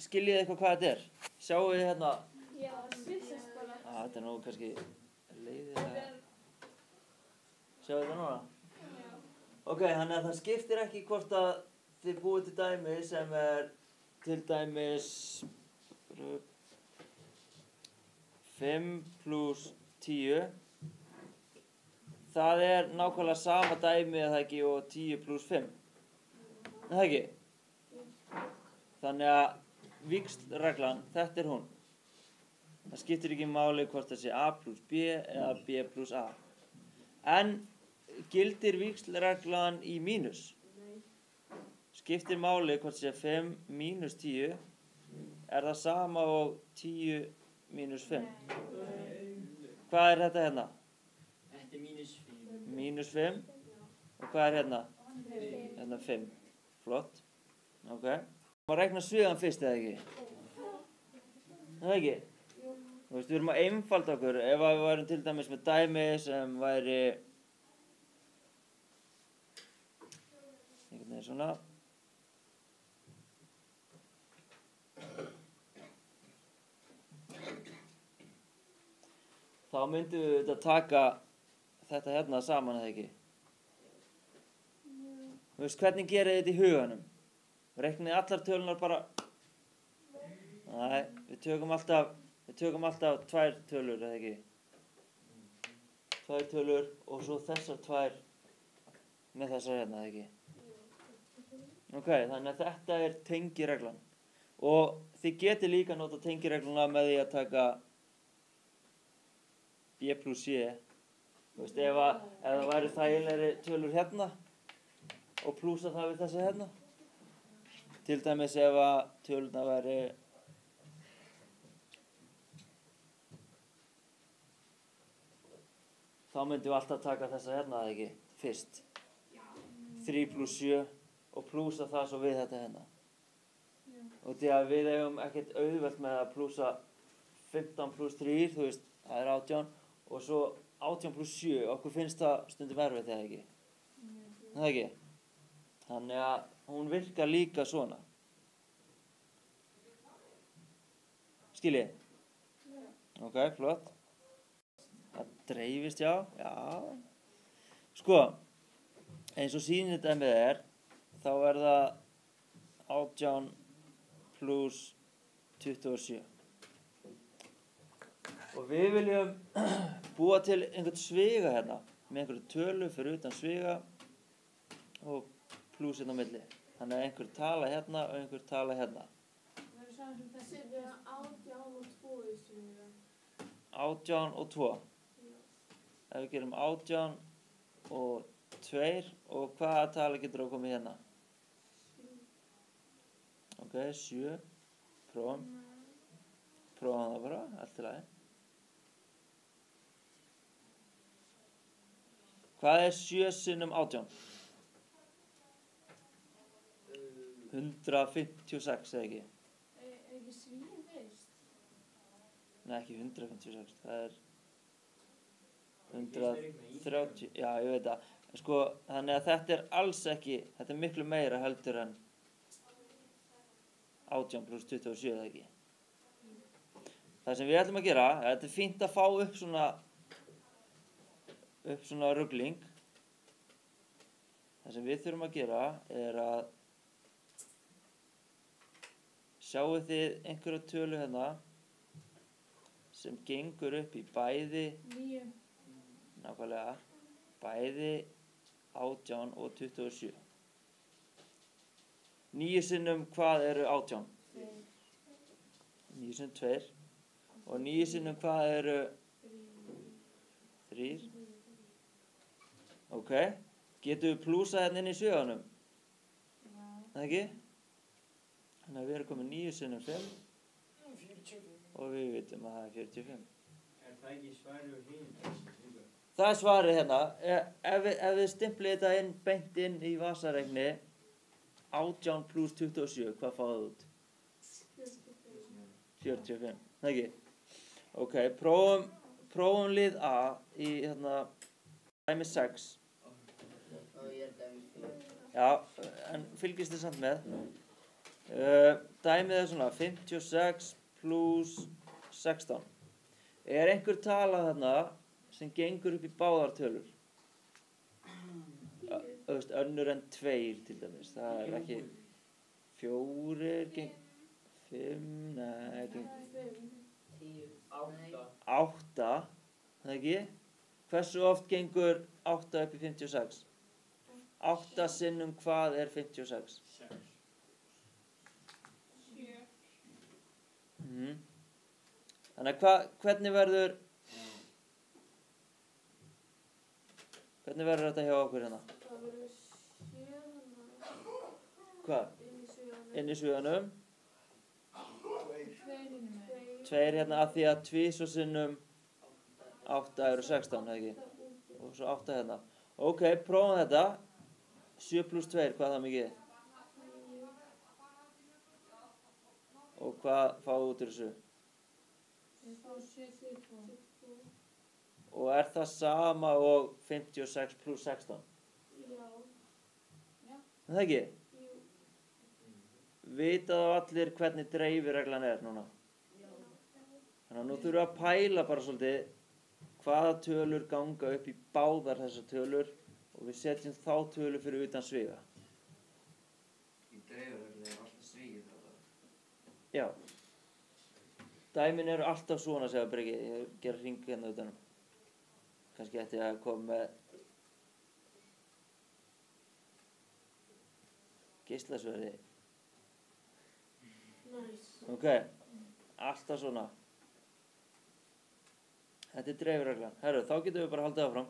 skiljið eitthvað hvað þetta er? Sjáu þið hérna? Já, svissast bara. Þetta nú kannski leiðilega. Sjáu þetta núna? Já. Ok, þannig að það skiptir ekki hvort að þið búið til dæmi sem til dæmis 5 + 10. Það nákvæmlega sama dæmi eða ekki og 10 + 5. Það ekki? Þannig að víxlreglan, þetta hún. Það skiptir ekki máli hvort það sé A + B eða B + A. En gildir víxlreglan í mínus? Skiptir máli hvort það sé 5 - 10? Það sama og 10 - 5? Hvað þetta hérna? Þetta -5. -5. Og hvað hérna? Hérna 5. Flott. Ok. Má reikna svigan fyrst eða ekki? Það ekki? Þú veist, við erum að einfalda okkur. Ef við værum til dæmis með dæmi sem væri einhvern veginn svona. Þá myndum við þetta taka þetta hérna saman eða ekki? Þú veist, hvernig gerið þetta í huganum? Reiknið allar tölunar bara. Nei, við tökum alltaf 2 tölur eða ekki? 2 tölur og svo þessar 2 með þessar hérna eða ekki? Ok, þannig að þetta tengireglan. Og þið getið líka nota tengiregluna með því að taka B + C. Þú veist, ef það væri þægilegri tölur hérna og plúsa það við þessa hérna. Til dæmis ef að tölurna væri þá myndum við alltaf taka þessa hérna eða ekki? Fyrst. 3 + 7 og plúsa það svo við þetta hérna. Og því að við eigum ekkert auðvelt með að plúsa 15 + 3, þú veist, það 18. Og svo 18 + 7, okkur finnst það stundum erfitt eða ekki? Það ekki? Þannig að hún virkar líka svona. Skiljið? Ok, flott. Það dreifist, já. Sko, eins og sýnidæmið þá það 18 + 27. Og við viljum búa til einhvern sviga hérna, með einhverju tölu fyrir utan sviga og plús hérna á milli. Þannig að einhver tala hérna og einhver tala hérna. Setja 18 og 2 í sviga. 18 og 2. Ef við gerum 18 og 2 og hvaða tala getur að koma hérna? Ok, 7. Prófum það bara, allt í lagi. Hvað 7 sinnum 18? 156 eða ekki? Ekki svín fyrst? Nei, ekki 156, það 130, já ég veit það. Sko, þannig að þetta alls ekki, þetta miklu meira heldur en 18 + 27 eða ekki? Það sem við ætlum að gera, þetta fínt að fá upp svona rugling. Það sem við þurfum að gera að sjáu þið einhverja tölu hérna sem gengur upp í bæði 9. Nákvæmlega, bæði 18 og 27. 9 sinnum hvað 18? 2. 9 sinnum 2. Og 9 sinnum hvað 3? Ok, getum við plúsað hérna inn í sviganum? Já. Það ekki? Þannig að við erum komið 9 sinnum 5 og við vitum að það 45. Það ekki svarið og hinn? Það svarið hérna, ef við stimplið þetta beint inn í vasareikni 18 + 27, hvað fáið út? 45, það ekki? Ok, prófum lið A í dæmi 6. Og ég dæmi 4. Já, en fylgist þið samt með. Dæmið er svona 56 pluss 16. Er einhver tala þarna sem gengur upp í báðar tölur? Þú veist, önnur en 2 til dæmis. Það er ekki 4, 5, nei, ekki 8, það ekki? Hversu oft gengur 8 upp í 56? 8 sinnum hvað er 56? 6. Þannig að hvernig verður þetta hjá okkur hérna? Það verður 7 hana. Hvað? Inn í 7 hana. Inn í 7 2 hérna að því að 2 sinnum 8 eru 16, eða ekki? Og svo 8 hérna. Ok, prófum þetta. 7 pluss 2, hvað er það mikið? Og hvað fáum við út úr þessu? Ég fá 62. Og er það sama og 56 pluss 16? Já. Er það ekki? Jú. Vita þá allir hvernig dreifireglan er núna? Þannig að nú þurfum við að pæla bara svolítið hvaða tölur ganga upp í báðar þessar tölur og við setjum þá tölur fyrir utan sviga. Í dreifurögnu er alltaf svigið þetta. Já. Dæmin eru alltaf svona, segja Breki. Ég gera hring hérna utanum. Kannski ætti ég að koma með geislasverði. Nice. Ok, alltaf svona. Þetta er dreifreglan. Herru, þá getum við bara haldið áfram.